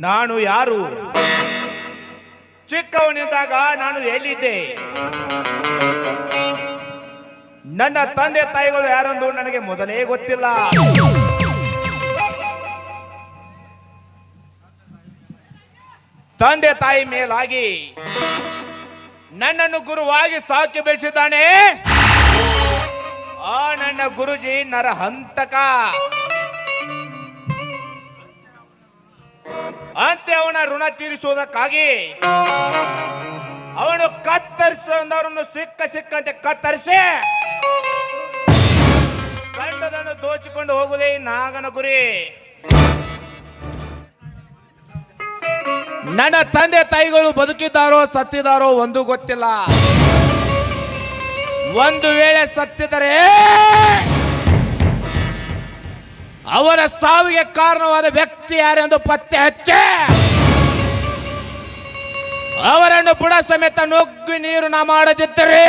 ನಾನು ಯಾರು? ಚಿಕ್ಕವನಿದ್ದಾಗ ನಾನು ಎಲ್ಲಿದ್ದೆ? ನನ್ನ ತಂದೆ ತಾಯಿಗಳು ಯಾರೆಂದು ನನಗೆ ಮೊದಲೇ ಗೊತ್ತಿಲ್ಲ. ತಂದೆ ತಾಯಿ ಮೇಲಾಗಿ ನನ್ನನ್ನು ಗುರುವಾಗಿ ಸಾಕಿ ಬೆಳೆಸಿದ್ದಾನೆ ಆ ನನ್ನ ಗುರುಜಿ ನರಹಂತಕ. ಅಂತೆ ಅವನ ಋಣ ತೀರಿಸುವುದಕ್ಕಾಗಿ ಅವನು ಕತ್ತರಿಸಿದವರನ್ನು ಸಿಕ್ಕಂತೆ ಕತ್ತರಿಸಿ ಕಂಡದನ್ನು ದೋಚಿಕೊಂಡು ಹೋಗುವುದೇ ನಾಗನ ಗುರಿ. ನನ್ನ ತಂದೆ ತಾಯಿಗಳು ಬದುಕಿದ್ದಾರೋ ಸತ್ತಿದ್ದಾರೋ ಒಂದು ಗೊತ್ತಿಲ್ಲ. ಒಂದು ವೇಳೆ ಸತ್ತಿದರೆ ಅವರ ಸಾವಿಗೆ ಕಾರಣವಾದ ವ್ಯಕ್ತಿ ಯಾರೆಂದು ಪತ್ತೆ ಹಚ್ಚಿ ಅವರನ್ನು ಬುಡ ಸಮೇತ ನುಗ್ಗಿ ನೀರು ಮಾಡದಿದ್ದರೆ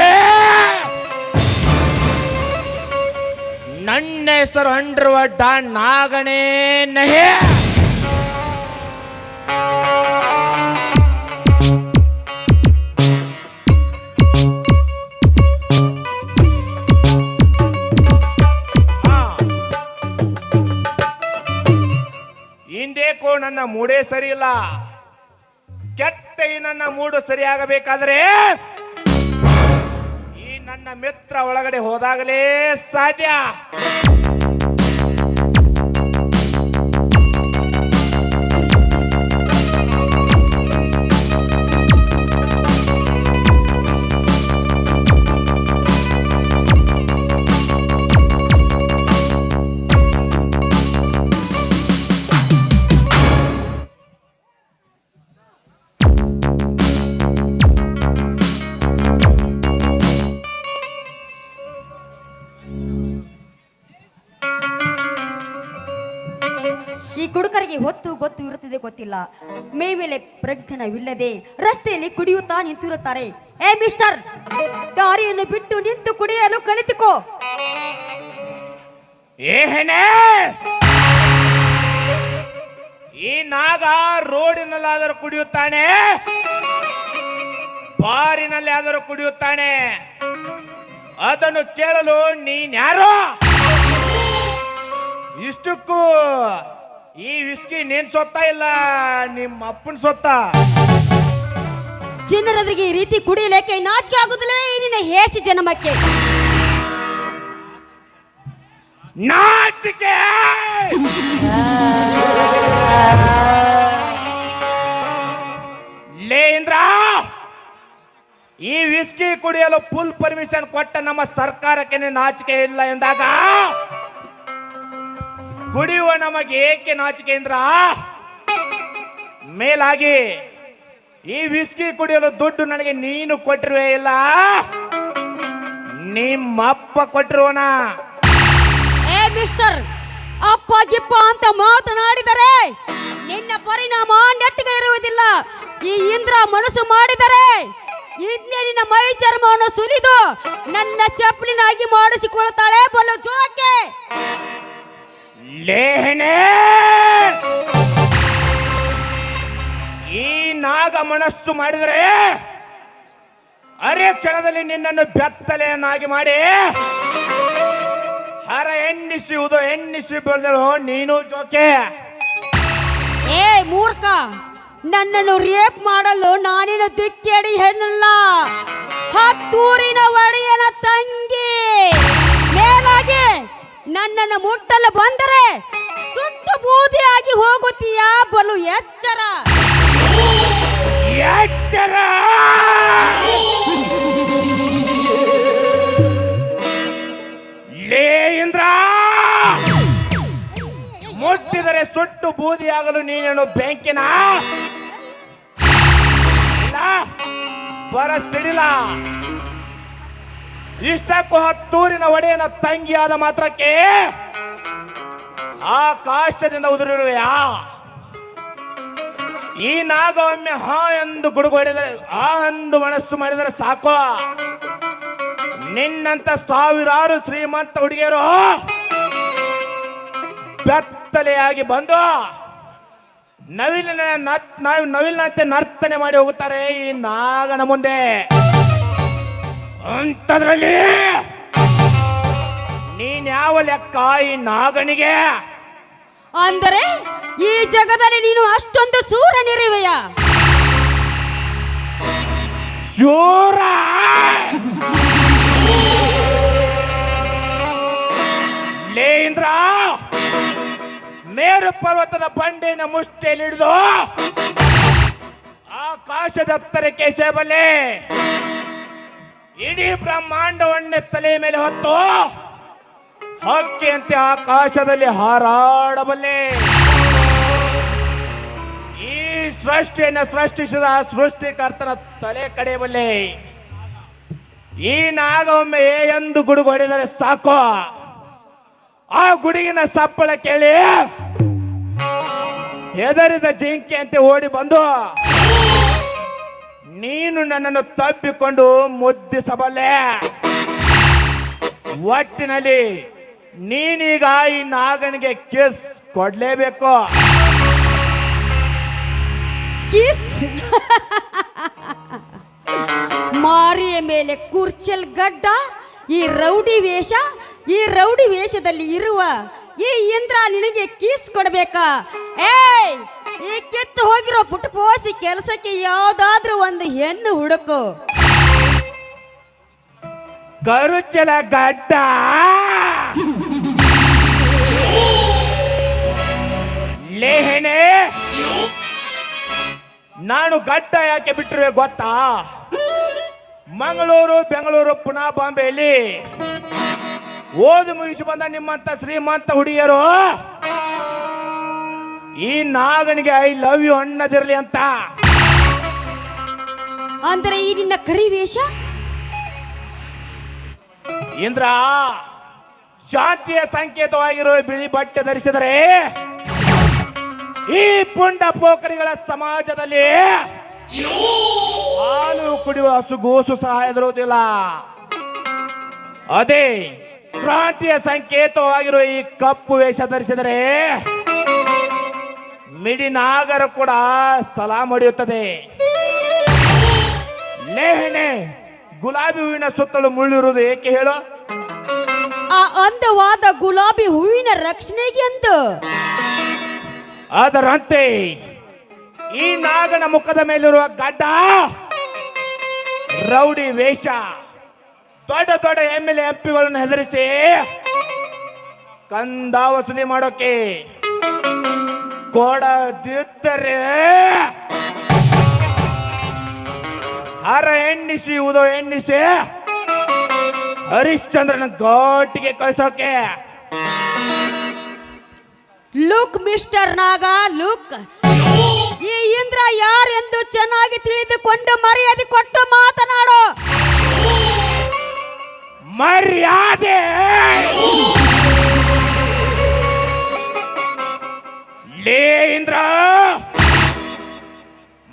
ನನ್ನ ಹೆಸರು ಅಂಡ್ರುವ ಡಾನ್ ನಾಗನೇ ನಹೆ. ಹಿಂದೇಕೋ ನನ್ನ ಮೂಡೇ ಸರಿ ಇಲ್ಲ. ಕೆಟ್ಟ ಈ ನನ್ನ ಮೂಡು ಸರಿಯಾಗಬೇಕಾದ್ರೆ ಈ ನನ್ನ ಮಿತ್ರ ಒಳಗಡೆ ಹೋದಾಗಲೇ ಸಾಧ್ಯ. ಕುಡುಕರಿಗೆ ಹೊತ್ತು ಗೊತ್ತು ಇರುತ್ತದೆ ಗೊತ್ತಿಲ್ಲ. ಮೈ ಮೇಲೆ ಪ್ರಜ್ಞನವಿಲ್ಲದೆ ರಸ್ತೆಯಲ್ಲಿ ಕುಡಿಯುತ್ತಾ ನಿಂತಿರುತ್ತಾರೆ. ಏ ಮಿಸ್ಟರ್, ದಾರಿಯನ್ನು ಬಿಟ್ಟು ನಿಂತು ಕುಡಿಯಲು ಕಲಿತುಕೋ. ಏನೇ ಈ ನಾಗ ರೋಡಿನಲ್ಲಾದರೂ ಕುಡಿಯುತ್ತಾನೆ, ಬಾರಿನಲ್ಲಿ ಆದರೂ ಕುಡಿಯುತ್ತಾನೆ. ಅದನ್ನು ಕೇಳಲು ನೀನ್ಯಾರೋ? ಇಷ್ಟಕ್ಕೂ ಈ ವಿಸ್ಕಿ ನೀನ್ ಸೊತ್ತ ಇಲ್ಲ ನಿಮ್ಮ ಅಪ್ಪನ ಸೊತ್ತ? ಜನರದ್ರಿಗೆ ಈ ರೀತಿ ಕುಡಿಯಲಿಕ್ಕೆ ನಾಚಿಕೆ ಆಗುದಿಲ್ಲವೇ ನಿನ್ನ ಹೇಸಿ ಜನ್ಮಕ್ಕೆ? ನಾಚಿಕೆ ಲೇಂದ್ರ, ಈ ವಿಸ್ಕಿ ಕುಡಿಯಲು ಫುಲ್ ಪರ್ಮಿಷನ್ ಕೊಟ್ಟ ನಮ್ಮ ಸರ್ಕಾರಕ್ಕೆ ನಾಚಿಕೆ ಇಲ್ಲ ಎಂದಾಗ ಕುಡಿಯುವ ನಮಗೆ ಏಕೆ ನಾಚಿಕೆ ಅಂದ್ರ? ಮೇಲಾಗಿ ಈ ವಿಸ್ಕಿ ಕುಡಿಯಲು ದುಡ್ಡು ನನಗೆ ನೀನು ಕೊಟ್ಟಿರುವೆ ಇಲ್ಲ, ನಿಮ್ಮಪ್ಪ ಕೊಟ್ಟಿರುವನ? ಏ ಮಿಸ್ಟರ್, ಅಪ್ಪ ಗಿಪ್ಪ ಅಂತ ಮಾತನಾಡಿದರೆ ನಿನ್ನ ಪರಿಣಾಮ ನೆಟ್ಟಿಗೆ ಇರುವುದಿಲ್ಲ. ಈ ಇಂದ್ರ ಮನಸ್ಸು ಮಾಡಿದರೆ ಇಂದೇ ನಿನ್ನ ಮೈ ಚರ್ಮವನ್ನು ಸುಲಿದು ನನ್ನ ಚಪ್ಪಲಿನಾಗಿ ಮಾಡಿಸಿಕೊಳ್ಳುತ್ತಾಳೆ ಬಲು ಜೋಕೆ. ಲೇಹನೆ, ಈ ನಾಗ ಮನಸ್ಸು ಮಾಡಿದರೆ ಅರೆ ಕ್ಷಣದಲ್ಲಿ ನಿನ್ನನ್ನು ಬೆತ್ತಲೆಯನ್ನಾಗಿ ಮಾಡಿ ಹರ ಎನ್ನಿಸಿ ಬೆಳೆದಳು ನೀನು ಜೋಕೆ. ಏ ಮೂರ್ಖ, ನನ್ನನ್ನು ರೇಪ್ ಮಾಡಲು ನಾನೇನು ದಿಕ್ಕೇಡಿ ಹೆಣ್ಣಲ್ಲ, ಹತ್ತೂರಿನ ಒಡೆಯನ ತಂಗಿ. ಮೇಲಾಗಿ ನನ್ನನ್ನು ಮುಟ್ಟಲು ಬಂದರೆ ಸುಟ್ಟು ಬೂದಿಯಾಗಿ ಹೋಗುತ್ತೀಯ ಬಲು ಎಚ್ಚರ. ಎಚ್ಚರ ಲೇ ಇಂದ್ರ, ಮುಟ್ಟಿದರೆ ಸುಟ್ಟು ಬೂದಿಯಾಗಲು ನೀನೇನು ಬೆಂಕಿನ? ಬರ ಸಿಡಿಲ. ಇಷ್ಟಕ್ಕೂ ಹತ್ತೂರಿನ ಒಡೆಯನ ತಂಗಿಯಾದ ಮಾತ್ರಕ್ಕೆ ಆಕಾಶದಿಂದ ಉದುರಿರುವೆಯಾ? ಈ ನಾಗ ಒಮ್ಮೆ ಹಾ ಎಂದು ಗುಡುಗು ಹೊಡೆದರೆ ಆ ಎಂದು ಮನಸ್ಸು ಮಾಡಿದರೆ ಸಾಕು, ನಿನ್ನಂತ ಸಾವಿರಾರು ಶ್ರೀಮಂತ ಹುಡುಗಿಯರು ಬೆತ್ತಲೆಯಾಗಿ ಬಂದು ನವಿಲಿನಂತೆ ನರ್ತನೆ ಮಾಡಿ ಹೋಗುತ್ತಾರೆ ಈ ನಾಗನ ಮುಂದೆ. ಅಂತದ್ರಲ್ಲಿ ನೀನ್ ಯಾವ ಲೆಕ್ಕ ಈ ನಾಗನಿಗೆ? ಅಂದರೆ ಈ ಜಗದಲ್ಲಿ ನೀನು ಅಷ್ಟೊಂದು ಸೂರನಿರುವೆಯ? ಶೂರ ಲೇ ಇಂದ್ರ, ಮೇರು ಪರ್ವತದ ಬಂಡೆನ ಮುಷ್ಟಿಯಲ್ಲಿ ಹಿಡಿದು ಆಕಾಶದ ಎತ್ತರಕ್ಕೆ ಸೇಬಲೆ ಇಡೀ ಬ್ರಹ್ಮಾಂಡವನ್ನೇ ತಲೆ ಮೇಲೆ ಹೊತ್ತು ಹಕ್ಕಿಯಂತೆ ಆಕಾಶದಲ್ಲಿ ಹಾರಾಡಬಲ್ಲೆ. ಈ ಸೃಷ್ಟಿಯನ್ನು ಸೃಷ್ಟಿಸಿದ ಸೃಷ್ಟಿಕರ್ತನ ತಲೆ ಕಡೆಯಬಲ್ಲೆ. ಈ ನಾಗವೊಮ್ಮೆ ಎಂದು ಗುಡುಗು ಹೊಡೆದರೆ ಸಾಕು, ಆ ಗುಡುಗಿನ ಸಪ್ಪಳ ಕೇಳಿ ಹೆದರಿದ ಜಿಂಕೆಯಂತೆ ಓಡಿ ಬಂದು ನೀನು ನನ್ನನ್ನು ತಬ್ಬಿಕೊಂಡು ಮುದ್ದಿಸಬಲ್ಲೆ. ಒಟ್ಟಿನಲ್ಲಿ ನೀನೀಗ ಈ ನಾಗನಿಗೆ ಕಿಸ್ ಕೊಡ್ಲೇಬೇಕು. ಕಿಸ್? ಮಾರಿಯ ಮೇಲೆ ಕೂರ್ಚಲ್ ಗಡ್ಡ, ಈ ರೌಡಿ ವೇಷದಲ್ಲಿ ಇರುವ ಈ ಇಂದ್ರ ನಿನಗೆ ಕಿಸ್ ಕೊಡ್ಬೇಕಾ? ಏಯ್, ಈ ಕಿತ್ತು ಹೋಗಿರೋ ಪುಟ್ಟಪೋಸಿ ಕೆಲಸಕ್ಕೆ ಯಾವ್ದಾದ್ರೂ ಒಂದು ಹೆಣ್ಣು ಹುಡುಕು. ಕರುಚಲ ಗಡ್ಡ, ಲೇಹಣೆ, ನಾನು ಗಡ್ಡ ಯಾಕೆ ಬಿಟ್ಟಿರುವೆ ಗೊತ್ತಾ? ಮಂಗಳೂರು, ಬೆಂಗಳೂರು, ಪುನಃ ಬಾಂಬೆಯಲ್ಲಿ ಓದು ಮುಗಿಸಿ ಬಂದ ನಿಮ್ಮಂತ ಶ್ರೀಮಂತ ಹುಡುಗಿಯರು ಈ ನಾಗನಿಗೆ ಐ ಲವ್ ಯು ಅನ್ನದಿರಲಿ ಅಂತ. ಅಂದ್ರೆ ಈ ನಿನ್ನ ಕರಿವೇಷ ಇಂದ್ರ, ಶಾಂತಿಯ ಸಂಕೇತವಾಗಿರುವ ಬಿಳಿ ಬಟ್ಟೆ ಧರಿಸಿದರೆ ಈ ಪುಂಡ ಪೋಖರಿಗಳ ಸಮಾಜದಲ್ಲಿ ಹಾಲು ಕುಡಿಯುವ ಹಸುಗೂಸು ಸಹ ಎದುರುವುದಿಲ್ಲ. ಅದೇ ಕ್ರಾಂತಿಯ ಸಂಕೇತವಾಗಿರುವ ಈ ಕಪ್ಪು ವೇಷ ಧರಿಸಿದರೆ ಮಿಡಿ ನಾಗರ ಕೂಡ ಸಲಾಂ ಹೊಡೆಯುತ್ತದೆ. ಲೇಹಣೆ, ಗುಲಾಬಿ ಹೂವಿನ ಸುತ್ತಲೂ ಮುಳ್ಳಿರುವುದು ಏಕೆ ಹೇಳು? ಆ ಅಂದವಾದ ಗುಲಾಬಿ ಹೂವಿನ ರಕ್ಷಣೆಗೆ ಅಂತ. ಅದರಂತೆ ಈ ನಾಗನ ಮುಖದ ಮೇಲಿರುವ ಗಡ್ಡ ರೌಡಿ ವೇಷ ದೊಡ್ಡ ದೊಡ್ಡ MLA MP ಗಳನ್ನು ಹೆದರಿಸಿ ಕಂದ ವಸೂಲಿ ಮಾಡೋಕೆ ಕೊಡದಿದ್ದರೆ ಹರ ಎಣ್ಣಿಸಿ ಉದೋ ಎಣ್ಣಿಸಿ ಹರಿಶ್ಚಂದ್ರನ ಘಾಟಿಗೆ ಕಳಿಸೋಕೆ. ಲುಕ್ ಮಿಸ್ಟರ್ ನಾಗ, ಲುಕ್. ಈ ಇಂದ್ರ ಯಾರೆಂದು ಚೆನ್ನಾಗಿ ತಿಳಿದುಕೊಂಡು ಮರ್ಯಾದೆ ಕೊಟ್ಟು ಮಾತನಾಡು. ಮರ್ಯಾದೆ? ಲೇ ಇಂದ್ರ,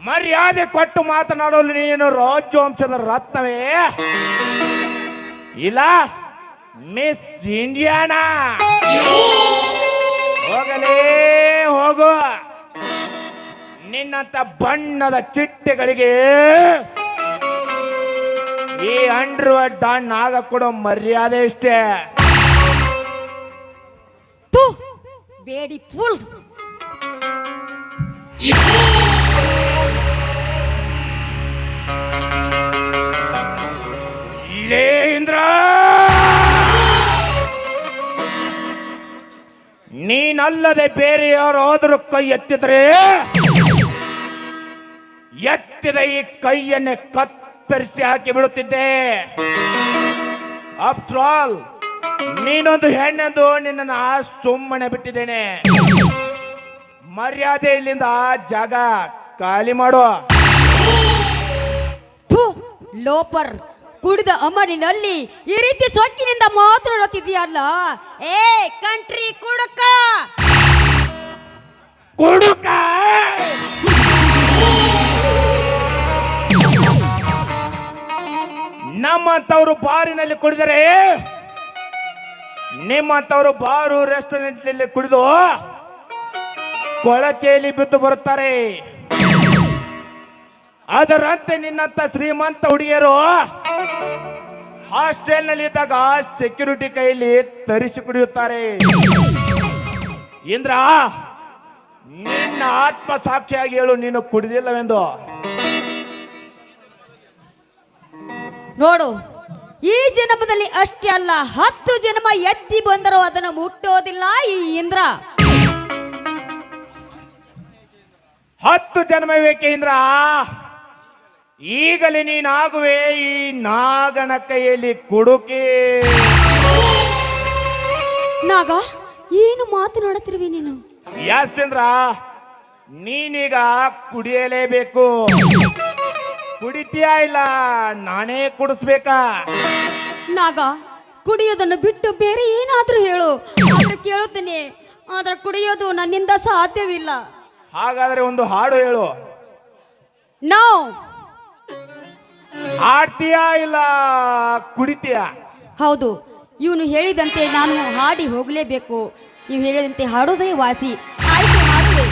ಮರ್ಯಾದೆ ಕೊಟ್ಟು ಮಾತನಾಡಲು ನೀನು ರಾಜವಂಶದ ರತ್ನವೇ ಇಲ್ಲ ಮಿಸ್ ಇಂಡಿಯಾನಾ? ಹೋಗಲೇ ಹೋಗು. ನಿನ್ನಂತ ಬಣ್ಣದ ಚಿಟ್ಟೆಗಳಿಗೆ ಈ ಅಂಡರ್ವರ್ಡ್ ಡಾನ್ ಆಗ ಕೊಡೋ ಮರ್ಯಾದೆ ಇಷ್ಟೇ. ಬೇಡಿ ಫುಲ್. ಇಂದ್ರ, ನೀನಲ್ಲದೆ ಬೇರೆ ಯಾರಾದರೂ ಕೈ ಎತ್ತಿದ್ರೆ ಎತ್ತಿದ ಈ ಕೈಯನ್ನೇ ಕತ್ತರಿಸಿ ಹಾಕಿ ಬಿಡುತ್ತಿದ್ದೆ. ಆಫ್ಟರ್ ಆಲ್ ನೀನೊಂದು ಹೆಣ್ಣೆಂದು ನಿನ್ನನ್ನು ಸುಮ್ಮನೆ ಬಿಟ್ಟಿದ್ದೇನೆ. ಮರ್ಯಾದೆ ಇಲ್ಲಿಂದ ಜಾಗ ಖಾಲಿ ಮಾಡು. ಲೋಪರ್, ಕುಡಿದ ಅಮಲಿನಲ್ಲಿ ಈ ರೀತಿ ಸೊಕ್ಕಿನಿಂದ ಮಾತನಾಡುತ್ತಿದೆಯಲ್ಲ. ಏ ಕಂಟ್ರಿ ಕುಡುಕ, ಕುಡುಕ, ನಮ್ಮಂತವರು ಬಾರಿನಲ್ಲಿ ಕುಡಿದರೆ ನಿಮ್ಮಂತವರು ಬಾರು ರೆಸ್ಟೋರೆಂಟ್ ನಲ್ಲಿ ಕುಡಿದು ಕೊಳಚೆಯಲ್ಲಿ ಬಿದ್ದು ಬರುತ್ತಾರೆ. ಅದರಂತೆ ನಿನ್ನಂತ ಶ್ರೀಮಂತ ಹುಡುಗಿಯರು ಹಾಸ್ಟೆಲ್ನಲ್ಲಿ ಇದ್ದಾಗ ಸೆಕ್ಯೂರಿಟಿ ಕೈಯಲ್ಲಿ ತರಿಸಿ ಕುಡಿಯುತ್ತಾರೆ. ಇಂದ್ರ, ನಿನ್ನ ಆತ್ಮ ಸಾಕ್ಷಿಯಾಗಿ ಹೇಳು, ನೀನು ಕುಡಿದಿಲ್ಲವೆಂದು. ನೋಡು, ಈ ಜನ್ಮದಲ್ಲಿ ಅಷ್ಟೇ ಅಲ್ಲ, 10 ಜನ್ಮ ಎತ್ತಿ ಬಂದರೂ ಅದನ್ನು ಮುಟ್ಟೋದಿಲ್ಲ ಈ ಇಂದ್ರ. 10 ಜನ್ಮ ಬೇಕೆ ಇಂದ್ರ? ಈಗಲೇ ನೀನಾಗುವೆ ಈ ನಾಗನ ಕೈಯಲ್ಲಿ ಕುಡುಕಿ. ನಾಗ, ಏನು ಮಾತನಾಡುತ್ತಿರುವೆ ನೀನು? ಯಾಸ್ ಇಂದ್ರ, ನೀನೀಗ ಕುಡಿಯಲೇಬೇಕು. ಕುಡಿತೀಯಾ ಇಲ್ಲ ನಾನೇ ಕುಡಿಸ್ಬೇಕಾ? ನಾಗ, ಕುಡಿಯೋದನ್ನು ಬಿಟ್ಟು ಬೇರೆ ಏನಾದ್ರೂ ಹೇಳು, ಆದ್ರೆ ಕೇಳುತ್ತೇನೆ. ಆದ್ರೆ ಕುಡಿಯೋದು ನನ್ನಿಂದ ಸಾಧ್ಯವಿಲ್ಲ. ಹಾಗಾದ್ರೆ ಒಂದು ಹಾಡು ಹೇಳು. ನೋ. ಹಾಡ್ತೀಯಾ ಇಲ್ಲ ಕುಡಿತೀಯಾ? ಹೌದು, ಇವನು ಹೇಳಿದಂತೆ ನಾನು ಹಾಡಿ ಹೋಗಲೇಬೇಕು. ನೀವು ಹೇಳಿದಂತೆ ಹಾಡೋದೇ ವಾಸಿ. ಆಯ್ತು, ಹಾಡುವೆ.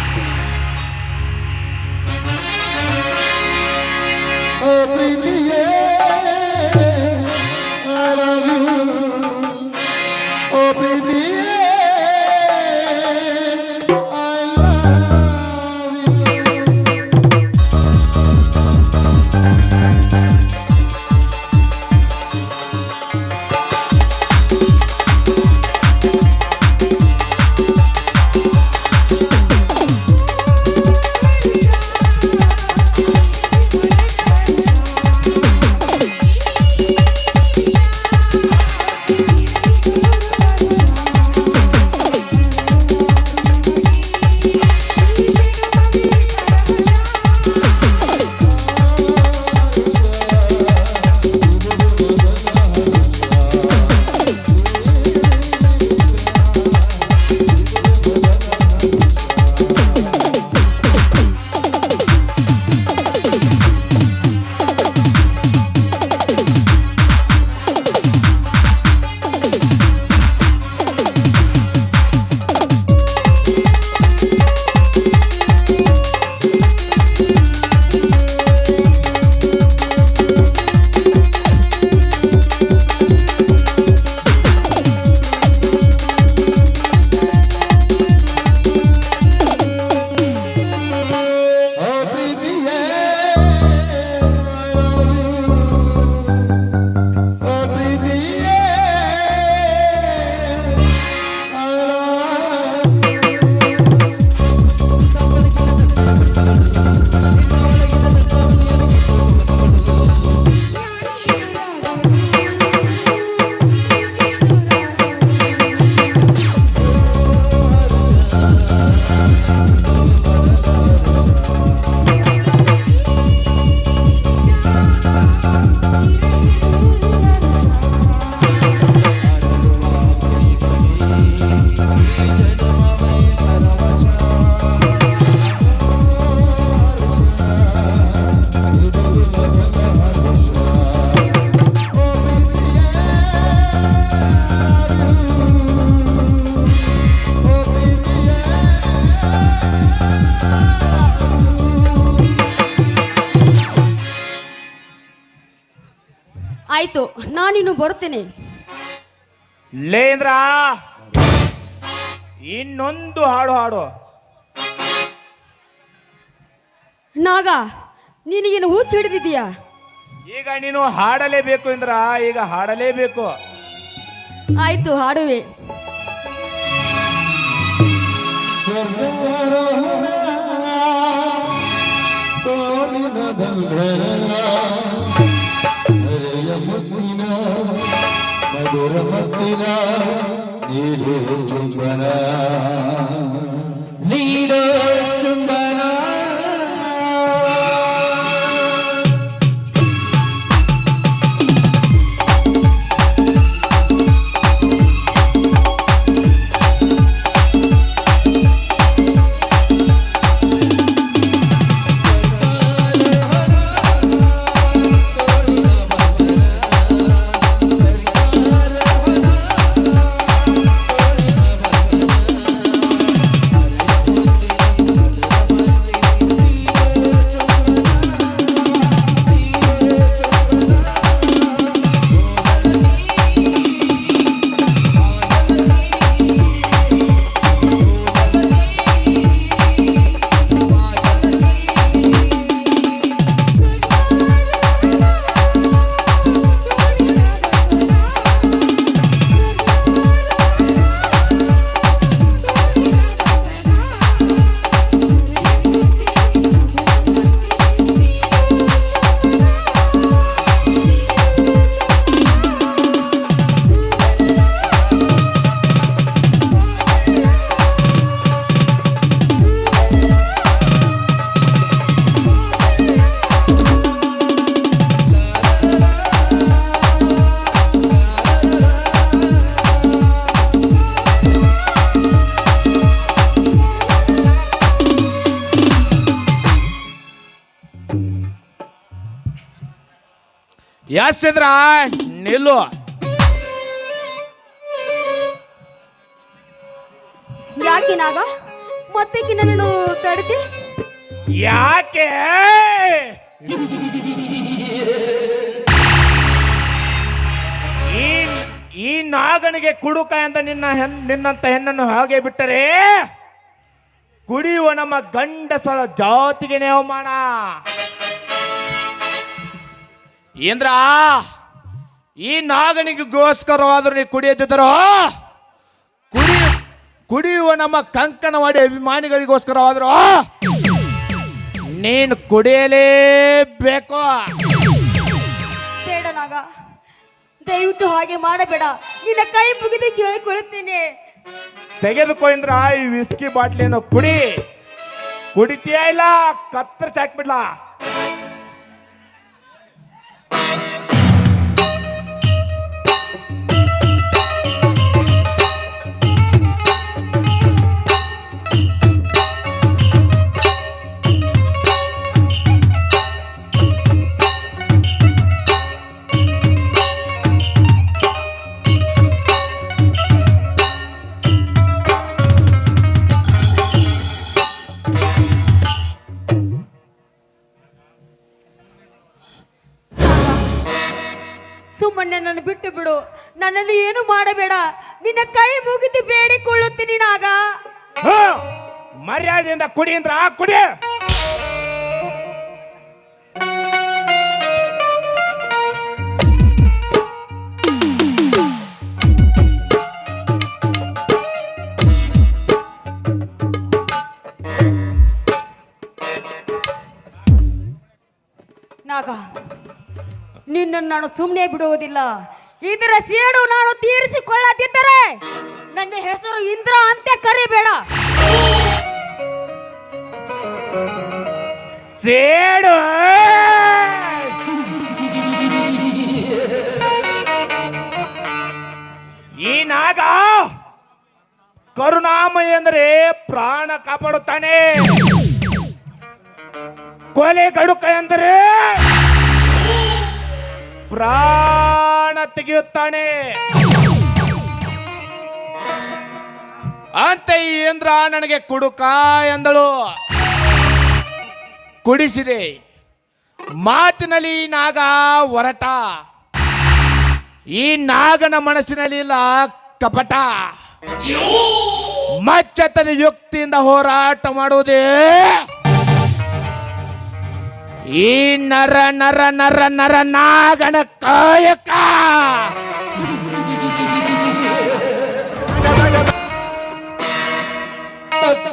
ಆಯ್ತು, ನಾನಿನ್ನು ಬರುತ್ತೇನೆ. ಲೇಂದ್ರ, ಇನ್ನೊಂದು ಹಾಡು ಹಾಡು. ನಾಗ, ನಿನಗೇನು ಹುಚ್ಚು ಹಿಡಿದಿದೀಯಾ? ಈಗ ನೀನು ಹಾಡಲೇಬೇಕು ಇಂದ್ರ, ಈಗ ಹಾಡಲೇಬೇಕು. ಆಯ್ತು, ಹಾಡುವೆ. ಮಧುರ ಮತ್ತಿನ ನೀರು ಚುಂಬನ, ನೀರು ಚುಂಬನ. ಎಸ್ ಇದ್ರ ನಿಲ್ಲು. ಯಾಕೆ ನಾಗ ಮತ್ತೆ ನನ್ನನ್ನು ತಡೆದಿ? ಯಾಕೆ ಈ ನಾಗನಿಗೆ ಕುಡುಕ ಅಂತ ನಿನ್ನಂತ ಹೆಣ್ಣನ್ನು ಹಾಗೆ ಬಿಟ್ಟರೆ ಕುಡಿಯುವ ನಮ್ಮ ಗಂಡಸರ ಜಾತಿಗೆ ಅವಮಾನ. ಏಂದ್ರ ಈ ನಾಗನಿಗೋಸ್ಕರವಾದ್ರೂ ನೀ ಕುಡಿಯದಿದ್ದರೋ ಕುಡಿಯುವ ನಮ್ಮ ಕಂಕನವಾಡಿ ಅಭಿಮಾನಿಗಳಿಗೋಸ್ಕರವಾದ್ರೂ ನೀನು ಕುಡಿಯಲೇಬೇಕು. ಬೇಡ ನಾಗ, ದಯವಿಟ್ಟು ಹಾಗೆ ಮಾಡಬೇಡ. ನಿನ್ನ ಕೈ ಮುಗಿದು ಕೇಳಿಕೊಳ್ಳುತ್ತೇನೆ. ತೆಗೆದುಕೋ ಇಂದ್ರ ಈ ವಿಸ್ಕಿ ಬಾಟ್ಲಿಯನ್ನು ಕುಡಿತೀಯ ಇಲ್ಲ ಕತ್ತರಿಸಿ ಹಾಕ್ಬಿಡ್ಲಾ? ಸುಮ್ಮನೆ ನನ್ನನ್ನು ಬಿಟ್ಟು ಬಿಡು. ನನ್ನನ್ನು ಏನು ಮಾಡಬೇಡ. ನಿನ್ನ ಕೈ ಮುಗಿದು ಬೇಡಿಕೊಳ್ಳುತ್ತೀನಿ ನಾಗ. ಮರ್ಯಾದೆಯಿಂದ ಕುಡಿ ಅಂದ್ರ ಕುಡಿ. ನಾಗ, ನಿನ್ನನ್ನು ನಾನು ಸುಮ್ಮನೆ ಬಿಡುವುದಿಲ್ಲ. ಇದರ ಸೇಡು ನಾನು ತೀರಿಸಿಕೊಳ್ಳದಿದ್ದರೆ ನನ್ನ ಹೆಸರು ಇಂದ್ರ ಅಂತ ಕರಿಬೇಡ. ಸೇಡು ಈ ನಾಗ ಕರುಣಾಮಯ ಎಂದರೆ ಪ್ರಾಣ ಕಾಪಾಡುತ್ತಾನೆ. ಕೊಲೆ ಗಡುಕ ಎಂದರೆ ಪ್ರಾಣ ತೆಗೆಯುತ್ತಾನೆ ಅಂತ ಈ ಇಂದ್ರ ನನಗೆ ಕುಡುಕ ಎಂದಳು. ಕುಡಿಸಿದೆ. ಮಾತಿನಲ್ಲಿ ನಾಗ ಹೊರಟ. ಈ ನಾಗನ ಮನಸ್ಸಿನಲ್ಲಿ ಇಲ್ಲ ಕಪಟ. ಮಚ್ಚತನ ಯುಕ್ತಿಯಿಂದ ಹೋರಾಟ ಮಾಡುವುದೇ ಈ ನರ ನರ ನರ ನರ ನಾಗನ ಕಾಯಕ.